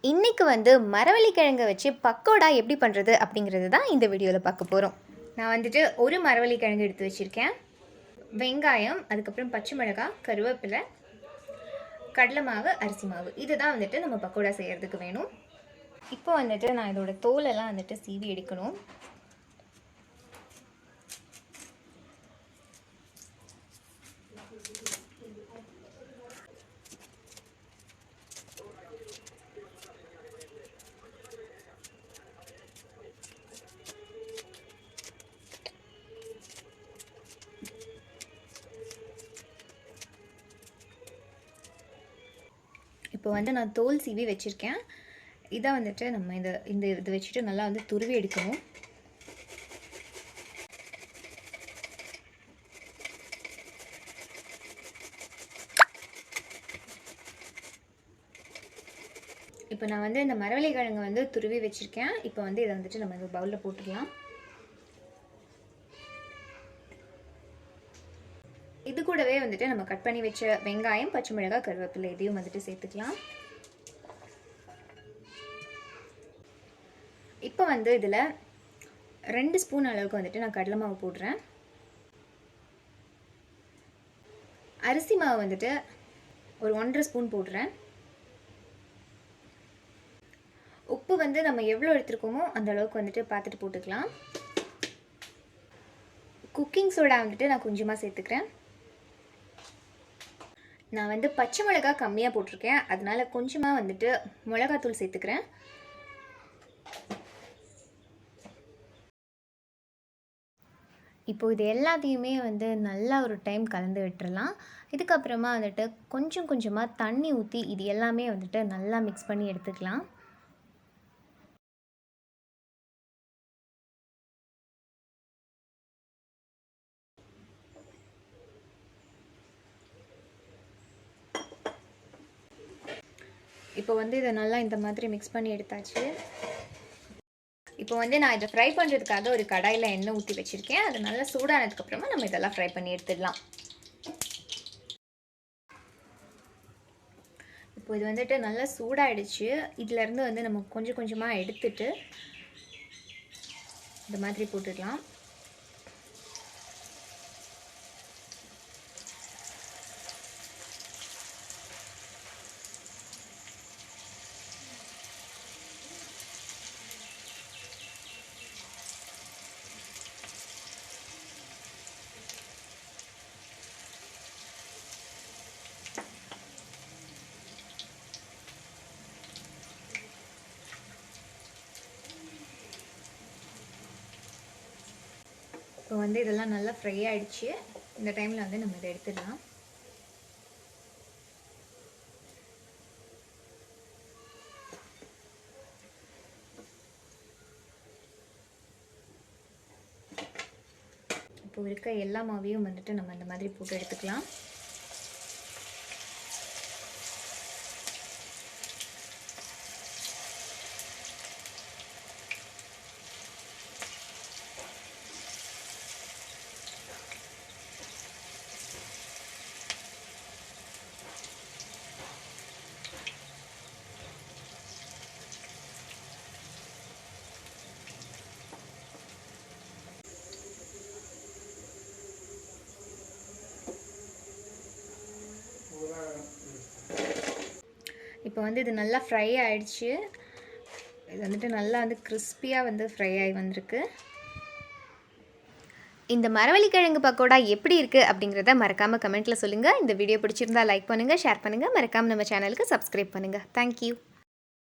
இன்றைக்கி வந்து மரவள்ளி கிழங்கை வச்சு பக்கோடா எப்படி பண்ணுறது அப்படிங்கிறது தான் இந்த வீடியோவில் பார்க்க போகிறோம். நான் வந்துட்டு ஒரு மரவள்ளி கிழங்கு எடுத்து வச்சுருக்கேன். வெங்காயம், அதுக்கப்புறம் பச்சை மிளகாய், கருவேப்பிலை, கடலை மாவு, அரிசி மாவு, இது தான் வந்துட்டு நம்ம பக்கோடா செய்கிறதுக்கு வேணும். இப்போ வந்துட்டு நான் இதோட தோலெல்லாம் வந்துட்டு சீவி எடுக்கணும். இப்போ வந்து நான் தோல் சீவி வச்சுருக்கேன். இதை வந்துட்டு நம்ம இதை வச்சுட்டு நல்லா வந்து துருவி எடுக்கணும். இப்போ நான் வந்து இந்த மரவள்ளி கிழங்கு வந்து துருவி வச்சுருக்கேன். இப்போ வந்து இதை வந்துட்டு நம்ம இந்த பவுலில் போட்டுக்கலாம். இது கூடவே வந்துட்டு நம்ம கட் பண்ணி வச்ச வெங்காயம், பச்சை மிளகாய், கருவேப்பிலை இதையும் வந்துட்டு சேர்த்துக்கலாம். இப்போ வந்து இதில் 2 ஸ்பூன் அளவுக்கு வந்துட்டு நான் கடலை மாவு போடுறேன். அரிசி மாவு வந்துட்டு ஒரு 1.5 ஸ்பூன் போடுறேன். உப்பு வந்து நம்ம எவ்வளோ எடுத்துருக்கோமோ அந்த அளவுக்கு வந்துட்டு பார்த்துட்டு போட்டுக்கலாம். குக்கிங் சோடா வந்துட்டு நான் கொஞ்சமாக சேர்த்துக்கிறேன். நான் வந்து பச்சை மிளகாய் கம்மியாக போட்டிருக்கேன், அதனால கொஞ்சமாக வந்துட்டு மிளகாத்தூள் சேர்த்துக்கிறேன். இப்போது இது எல்லாத்தையுமே வந்து நல்லா ஒரு டைம் கலந்து விட்டுறலாம். இதுக்கப்புறமா வந்துட்டு கொஞ்சம் கொஞ்சமாக தண்ணி ஊற்றி இது எல்லாமே வந்துட்டு நல்லா மிக்ஸ் பண்ணி எடுத்துக்கலாம். இப்போ வந்து இதை நல்லா இந்த மாதிரி மிக்ஸ் பண்ணி எடுத்தாச்சு. இப்போ வந்து நான் இதை ஃப்ரை பண்ணுறதுக்காக ஒரு கடாயில் எண்ணெய் ஊற்றி வச்சுருக்கேன். அது நல்லா சூடானதுக்கப்புறமா நம்ம இதெல்லாம் ஃப்ரை பண்ணி எடுத்துடலாம். இப்போ இது வந்துட்டு நல்லா சூடாகிடுச்சு. இதிலேருந்து வந்து நம்ம கொஞ்சம் கொஞ்சமாக எடுத்துட்டு இந்த மாதிரி போட்டுடலாம். இப்போ வந்து இதெல்லாம் நல்லா ஃப்ரை ஆகிடுச்சு. இந்த டைமில் வந்து நம்ம இதை எடுத்துடலாம். இப்போ இருக்க எல்லா மாவையும் வந்துட்டு நம்ம இந்த மாதிரி போட்டு எடுத்துக்கலாம். இப்போ வந்து இது நல்லா ஃப்ரை ஆகிடுச்சு. இது வந்துட்டு நல்லா வந்து கிறிஸ்பியாக வந்து ஃப்ரை ஆகி வந்திருக்கு. இந்த மரவள்ளி கிழங்கு பக்கோடா எப்படி இருக்குது அப்படிங்கிறத மறக்காமல் கமெண்ட்டில் சொல்லுங்கள். இந்த வீடியோ பிடிச்சிருந்தா லைக் பண்ணுங்கள், ஷேர் பண்ணுங்கள், மறக்காமல் நம்ம சேனலுக்கு சப்ஸ்கிரைப் பண்ணுங்கள். தேங்க்யூ.